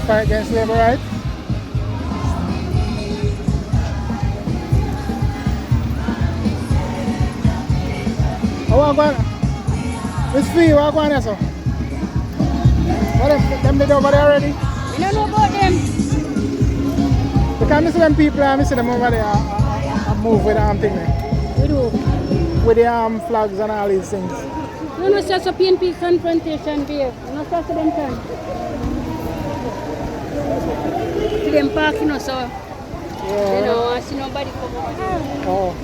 fight against labor rights. What going on? Miss Fee, what going on, sir? What them did over there already? You don't know about them? Because I see them people, I see them over there move with the thing there. We do. With the flags and all these things. You know, such a PNP confrontation there. You know, such a them time. To them parking us, so. Yeah. You know, I see nobody come over. Oh.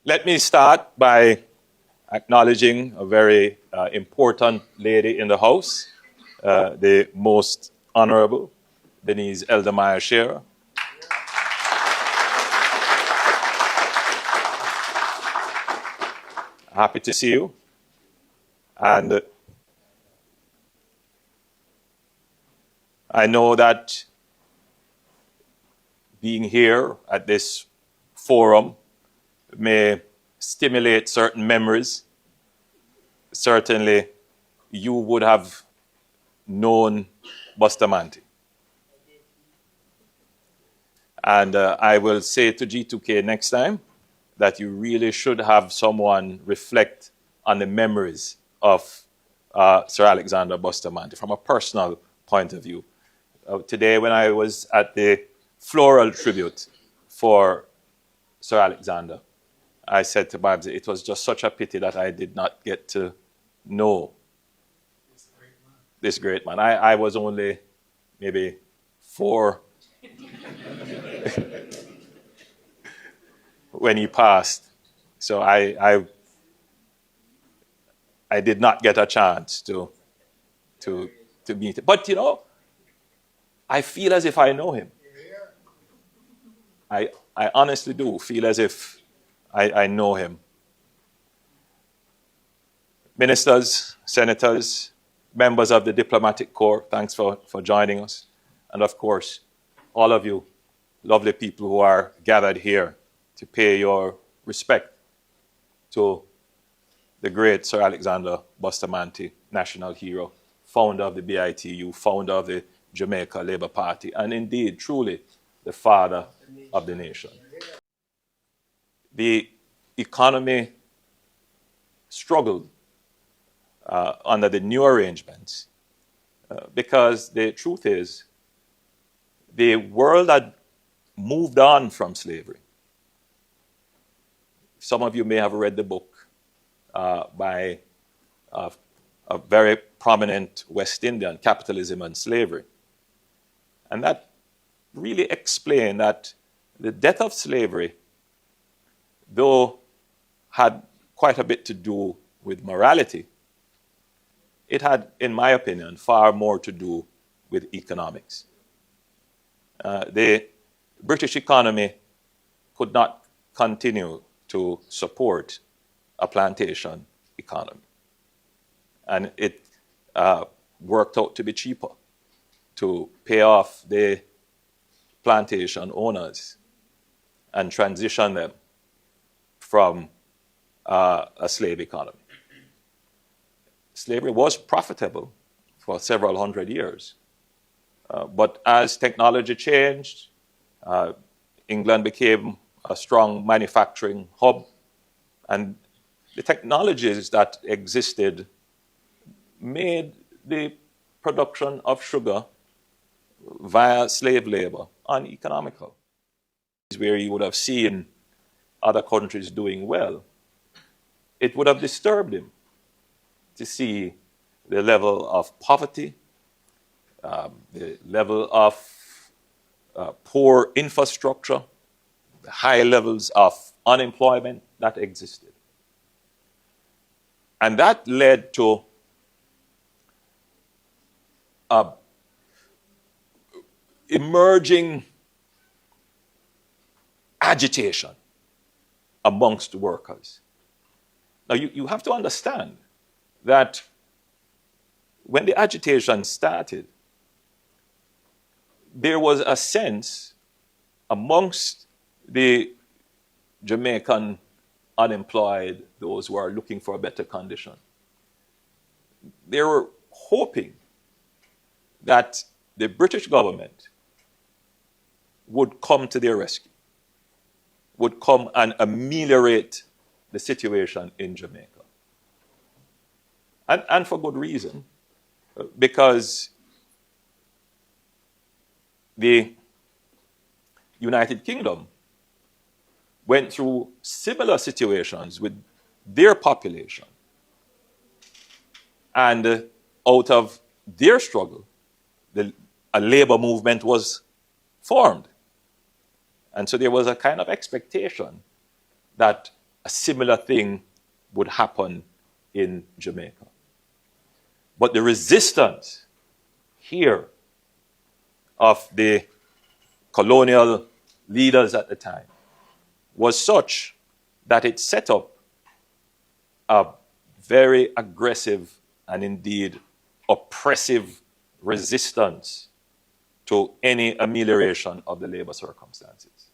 Let me start by acknowledging a very important lady in the House, the most Honorable Denise Eldermeyer Shearer. Happy to see you. And I know that being here at this forum may stimulate certain memories. Certainly, you would have known Bustamanti. And I will say to G2K next time that you really should have someone reflect on the memories of Sir Alexander Bustamanti from a personal point of view. Today, when I was at the floral tribute for Sir Alexander, I said to Babs, it was just such a pity that I did not get to know this great man. I was only maybe 4 when he passed. So I did not get a chance to meet him. But, you know, I feel as if I know him. I honestly do feel as if I know him. Ministers, senators, members of the diplomatic corps, thanks for joining us. And of course, all of you lovely people who are gathered here to pay your respect to the great Sir Alexander Bustamanti, national hero, founder of the BITU, founder of the Jamaica Labour Party, and indeed, truly, the father of the nation. The economy struggled under the new arrangements because the truth is the world had moved on from slavery. Some of you may have read the book by a very prominent West Indian, Capitalism and Slavery. And that really explained that the death of slavery, though had quite a bit to do with morality, it had, in my opinion, far more to do with economics. The British economy could not continue to support a plantation economy. And it worked out to be cheaper to pay off the plantation owners and transition them from a slave economy. Slavery was profitable for several hundred years. But as technology changed, England became a strong manufacturing hub, and the technologies that existed made the production of sugar via slave labor uneconomical. Where you would have seen other countries doing well, it would have disturbed him to see the level of poverty, the level of poor infrastructure, the high levels of unemployment that existed. And that led to emerging agitation amongst workers. Now, you have to understand that when the agitation started, there was a sense amongst the Jamaican unemployed, those who are looking for a better condition. They were hoping that the British government would come to their rescue, would come and ameliorate the situation in Jamaica. And for good reason, because the United Kingdom went through similar situations with their population. And out of their struggle, a labor movement was formed. And so there was a kind of expectation that a similar thing would happen in Jamaica. But the resistance here of the colonial leaders at the time was such that it set up a very aggressive and indeed oppressive resistance to any amelioration of the labor circumstances.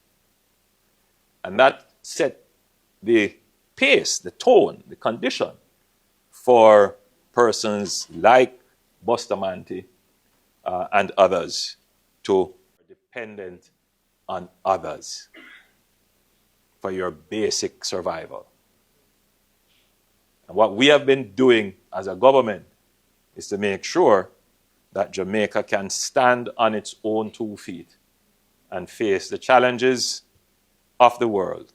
And that set the pace, the tone, the condition for persons like Bustamanti and others to be dependent on others for your basic survival. And what we have been doing as a government is to make sure that Jamaica can stand on its own 2 feet and face the challenges of the world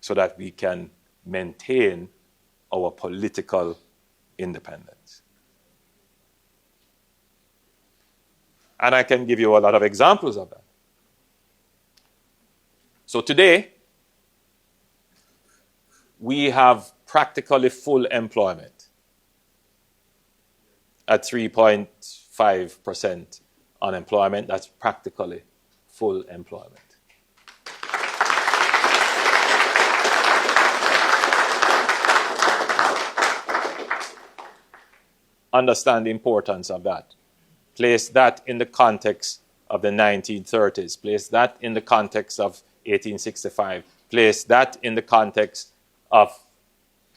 so that we can maintain our political independence. And I can give you a lot of examples of that. So today, we have practically full employment at 3.5% unemployment. That's practically full employment. understand the importance of that. Place that in the context of the 1930s. Place that in the context of 1865. Place that in the context of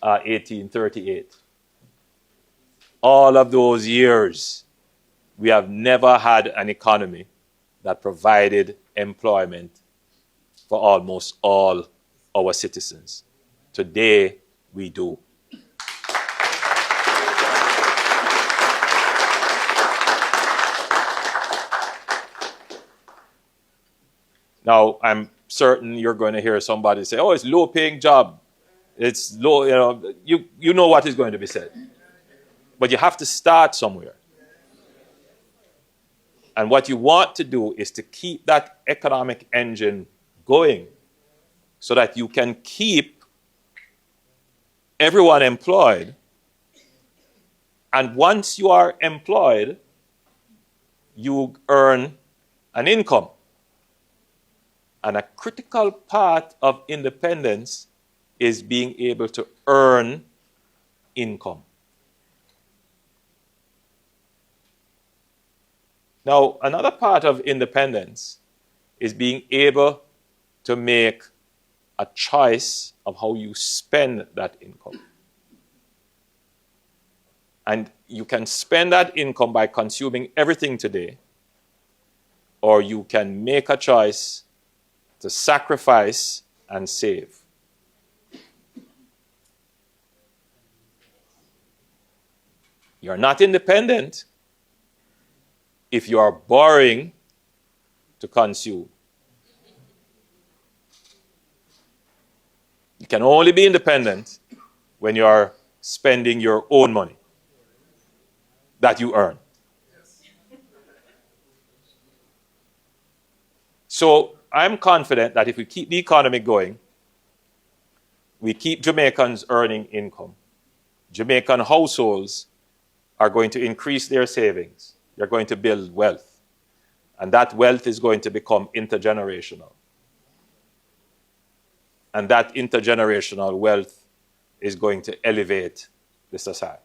1838. All of those years, we have never had an economy that provided employment for almost all our citizens. Today, we do. Now, I'm certain you're going to hear somebody say, oh, it's low-paying job. It's low, you know what is going to be said. But you have to start somewhere. And what you want to do is to keep that economic engine going so that you can keep everyone employed. And once you are employed, you earn an income. And a critical part of independence is being able to earn income. Now, another part of independence is being able to make a choice of how you spend that income. And you can spend that income by consuming everything today, or you can make a choice to sacrifice and save. You're not independent if you are borrowing to consume. You can only be independent when you are spending your own money that you earn. So I'm confident that if we keep the economy going, we keep Jamaicans earning income, Jamaican households are going to increase their savings. They're going to build wealth. And that wealth is going to become intergenerational. And that intergenerational wealth is going to elevate the society.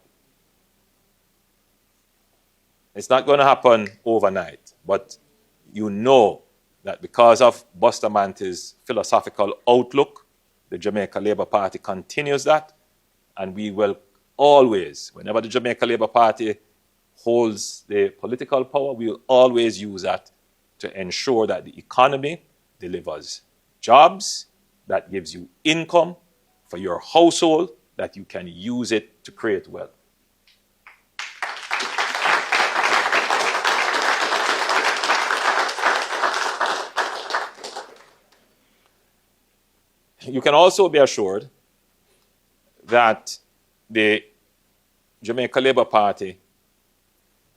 It's not going to happen overnight, but you know that because of Bustamanti's philosophical outlook, the Jamaica Labour Party continues that, and we will always, whenever the Jamaica Labour Party holds the political power, we will always use that to ensure that the economy delivers jobs, that gives you income for your household, that you can use it to create wealth. You can also be assured that the Jamaica Labour Party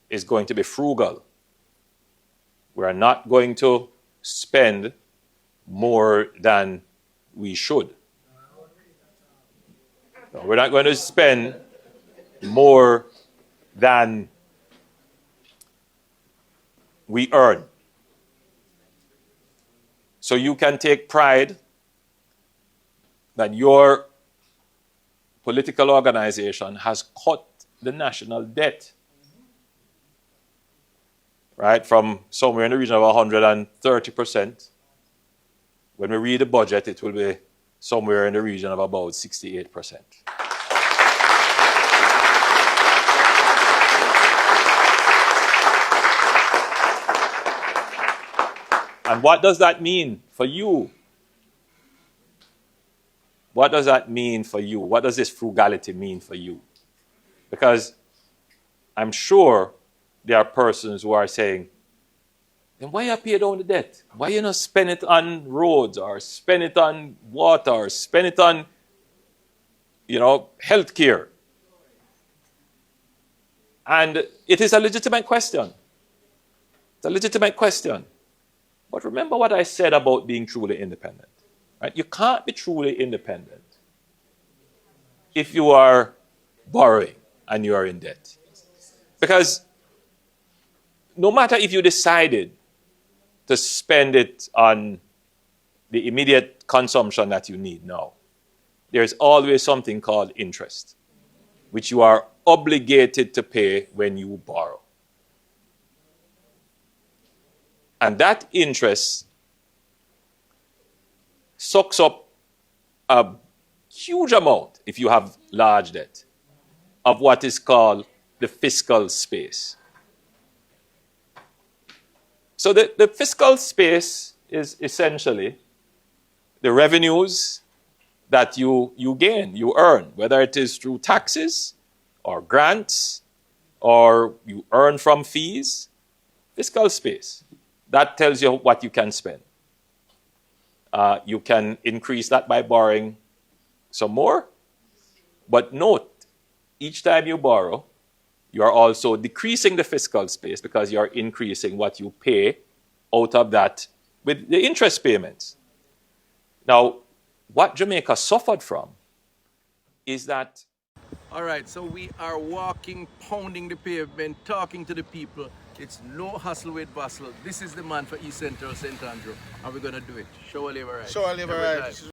is going to be frugal. We are not going to spend more than we should. No, we're not going to spend more than we earn. So you can take pride that your political organization has cut the national debt, right, from somewhere in the region of 130%. When we read the budget, it will be somewhere in the region of about 68%. And what does that mean for you? What does that mean for you? What does this frugality mean for you? Because I'm sure there are persons who are saying, then why you pay down the debt? Why you not spend it on roads or spend it on water or spend it on, healthcare? And it is a legitimate question. It's a legitimate question. But remember what I said about being truly independent. Right? You can't be truly independent if you are borrowing and you are in debt. Because no matter if you decided to spend it on the immediate consumption that you need now, there's always something called interest. which you are obligated to pay when you borrow. And that interest sucks up a huge amount, if you have large debt, of what is called the fiscal space. So the fiscal space is essentially the revenues that you gain, you earn, whether it is through taxes or grants or you earn from fees. Fiscal space. That tells you what you can spend. You can increase that by borrowing some more. But note, each time you borrow, you are also decreasing the fiscal space because you are increasing what you pay out of that with the interest payments. Now, what Jamaica suffered from is that. All right, so we are walking, pounding the pavement, talking to the people. It's no hustle with bustle. This is the man for East Central, St. Andrew, and we're going to do it. Show a live right. Show a live right.